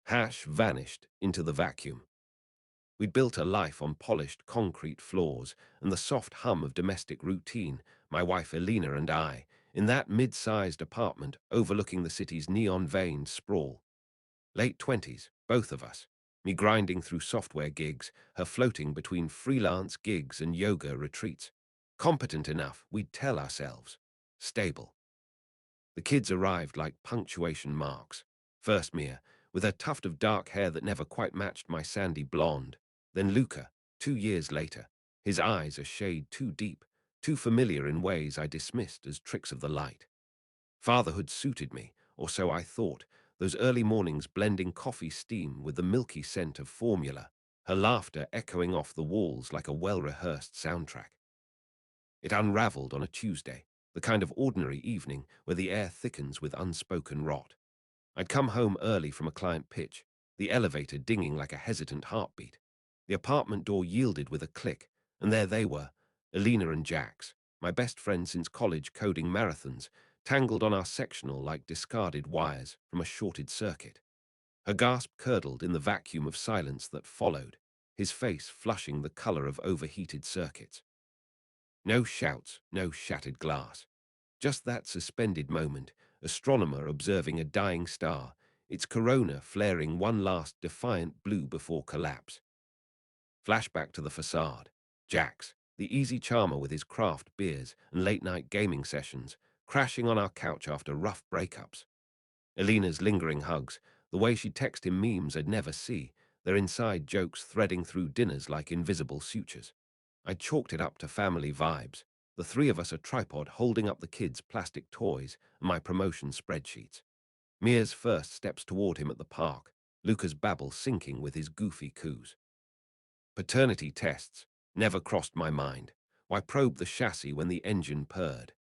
Hash vanished into the vacuum. We'd built a life on polished concrete floors and the soft hum of domestic routine, my wife Elena and I, in that mid-sized apartment overlooking the city's neon-veined sprawl. Late 20s, both of us. Me grinding through software gigs, her floating between freelance gigs and yoga retreats. Competent enough, we'd tell ourselves. Stable. The kids arrived like punctuation marks. First Mia, with her tuft of dark hair that never quite matched my sandy blonde. Then Luca, 2 years later, his eyes a shade too deep, too familiar in ways I dismissed as tricks of the light. Fatherhood suited me, or so I thought, those early mornings blending coffee steam with the milky scent of formula, her laughter echoing off the walls like a well-rehearsed soundtrack. It unraveled on a Tuesday, the kind of ordinary evening where the air thickens with unspoken rot. I'd come home early from a client pitch, the elevator dinging like a hesitant heartbeat. The apartment door yielded with a click, and there they were, Elena and Jax, my best friends since college coding marathons, tangled on our sectional like discarded wires from a shorted circuit. Her gasp curdled in the vacuum of silence that followed, his face flushing the color of overheated circuits. No shouts, no shattered glass. Just that suspended moment, astronomer observing a dying star, its corona flaring one last defiant blue before collapse. Flashback to the facade. Jax, the easy charmer with his craft beers and late-night gaming sessions, crashing on our couch after rough breakups. Elena's lingering hugs, the way she'd text him memes I'd never see, their inside jokes threading through dinners like invisible sutures. I chalked it up to family vibes, the three of us a tripod holding up the kids' plastic toys and my promotion spreadsheets. Mia's first steps toward him at the park, Luca's babble sinking with his goofy coos. Paternity tests never crossed my mind. Why probe the chassis when the engine purred?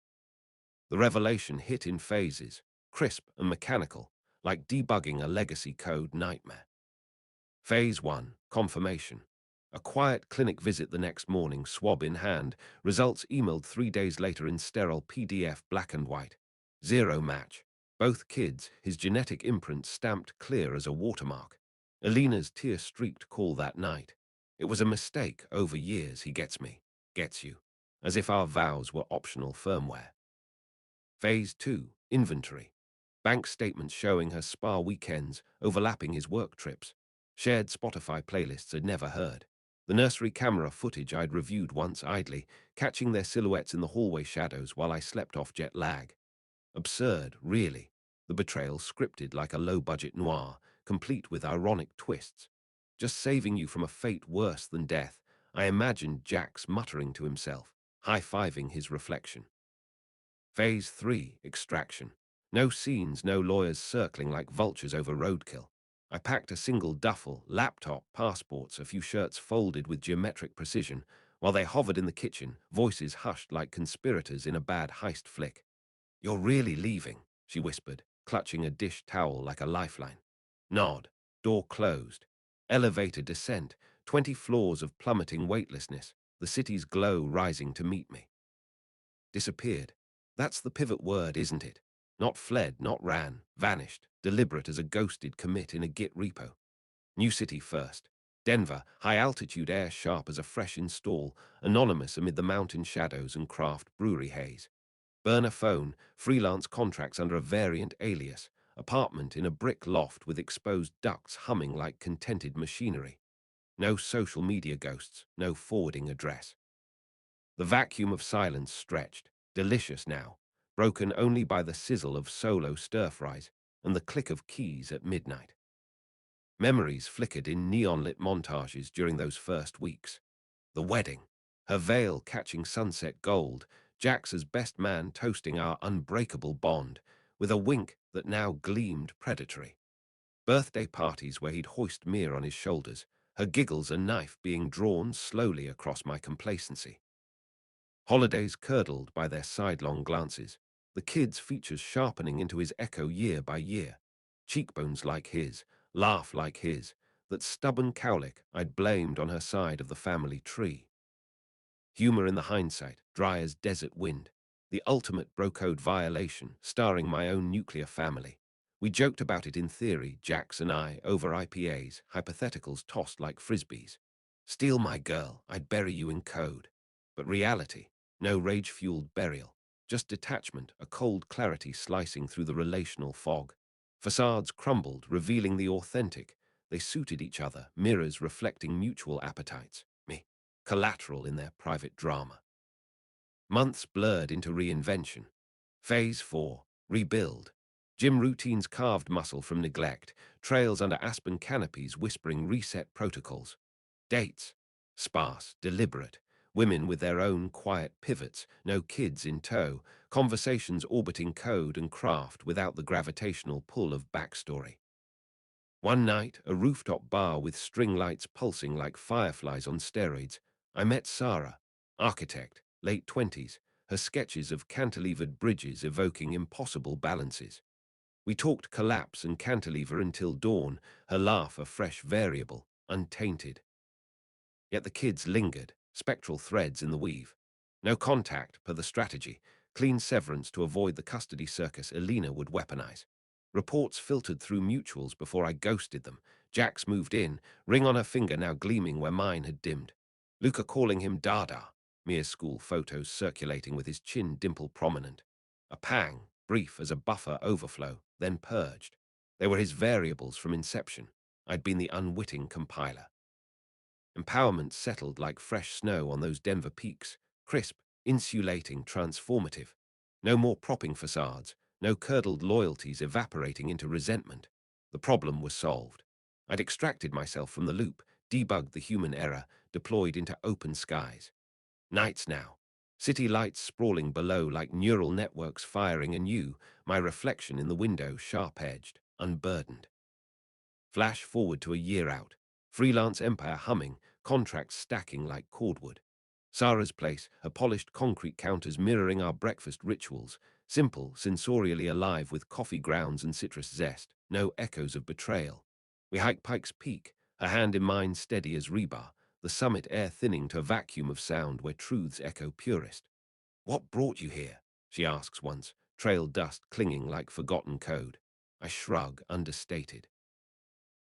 The revelation hit in phases, crisp and mechanical, like debugging a legacy code nightmare. Phase 1, confirmation. A quiet clinic visit the next morning, swab in hand, results emailed 3 days later in sterile PDF black and white. Zero match. Both kids, his genetic imprint stamped clear as a watermark. Elena's tear-streaked call that night. It was a mistake over years, he gets me, gets you. As if our vows were optional firmware. Phase 2, inventory. Bank statements showing her spa weekends overlapping his work trips. Shared Spotify playlists I'd never heard. The nursery camera footage I'd reviewed once idly, catching their silhouettes in the hallway shadows while I slept off jet lag. Absurd, really. The betrayal scripted like a low-budget noir, complete with ironic twists. Just saving you from a fate worse than death, I imagined Jax muttering to himself, high-fiving his reflection. Phase 3, extraction. No scenes, no lawyers circling like vultures over roadkill. I packed a single duffel, laptop, passports, a few shirts folded with geometric precision, while they hovered in the kitchen, voices hushed like conspirators in a bad heist flick. "You're really leaving," she whispered, clutching a dish towel like a lifeline. Nod. Door closed. Elevator descent, 20 floors of plummeting weightlessness, the city's glow rising to meet me. Disappeared. That's the pivot word, isn't it? Not fled, not ran, vanished, deliberate as a ghosted commit in a Git repo. New city first. Denver, high-altitude air sharp as a fresh install, anonymous amid the mountain shadows and craft brewery haze. Burner phone, freelance contracts under a variant alias, apartment in a brick loft with exposed ducts humming like contented machinery. No social media ghosts, no forwarding address. The vacuum of silence stretched, delicious now, broken only by the sizzle of solo stir-fries and the click of keys at midnight. Memories flickered in neon-lit montages during those first weeks. The wedding, her veil catching sunset gold, Jax's best man toasting our unbreakable bond, with a wink that now gleamed predatory. Birthday parties where he'd hoist Mia on his shoulders, her giggles a knife being drawn slowly across my complacency. Holidays curdled by their sidelong glances, the kid's features sharpening into his echo year by year. Cheekbones like his, laugh like his, that stubborn cowlick I'd blamed on her side of the family tree. Humor in the hindsight, dry as desert wind. The ultimate bro code violation, starring my own nuclear family. We joked about it in theory, Jax and I, over IPAs, hypotheticals tossed like frisbees. Steal my girl, I'd bury you in code. But reality, no rage-fueled burial, just detachment, a cold clarity slicing through the relational fog. Facades crumbled, revealing the authentic. They suited each other, mirrors reflecting mutual appetites. Me, collateral in their private drama. Months blurred into reinvention. Phase 4. Rebuild. Gym routines carved muscle from neglect, trails under aspen canopies whispering reset protocols. Dates. Sparse, deliberate. Women with their own quiet pivots, no kids in tow, conversations orbiting code and craft without the gravitational pull of backstory. One night, a rooftop bar with string lights pulsing like fireflies on steroids, I met Sarah, architect, late 20s, her sketches of cantilevered bridges evoking impossible balances. We talked collapse and cantilever until dawn, her laugh a fresh variable, untainted. Yet the kids lingered, spectral threads in the weave. No contact, per the strategy, clean severance to avoid the custody circus Elena would weaponize. Reports filtered through mutuals before I ghosted them. Jax moved in, ring on her finger now gleaming where mine had dimmed. Luca calling him Dada, mere school photos circulating with his chin dimple prominent. A pang, brief as a buffer overflow, then purged. They were his variables from inception. I'd been the unwitting compiler. Empowerment settled like fresh snow on those Denver peaks, crisp, insulating, transformative. No more propping facades, no curdled loyalties evaporating into resentment. The problem was solved. I'd extracted myself from the loop, debugged the human error, deployed into open skies. Nights now. City lights sprawling below like neural networks firing anew, my reflection in the window sharp-edged, unburdened. Flash forward to a year out. Freelance empire humming, contracts stacking like cordwood. Sarah's place, her polished concrete counters mirroring our breakfast rituals, simple, sensorially alive with coffee grounds and citrus zest, no echoes of betrayal. We hike Pike's Peak, her hand in mine steady as rebar, the summit air thinning to a vacuum of sound where truths echo purest. "What brought you here?" she asks once, trail dust clinging like forgotten code. I shrug, understated.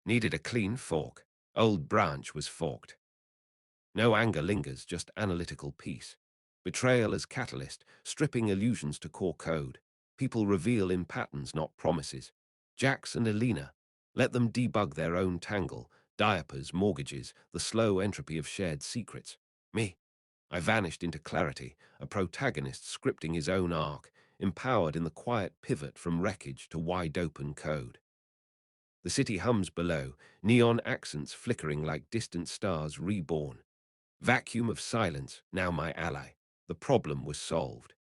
Needed a clean fork. Old branch was forked. No anger lingers, just analytical peace. Betrayal as catalyst, stripping illusions to core code. People reveal in patterns, not promises. Jax and Elena, let them debug their own tangle, diapers, mortgages, the slow entropy of shared secrets. Me, I vanished into clarity, a protagonist scripting his own arc, empowered in the quiet pivot from wreckage to wide-open code. The city hums below, neon accents flickering like distant stars reborn. Vacuum of silence, now my ally. The problem was solved.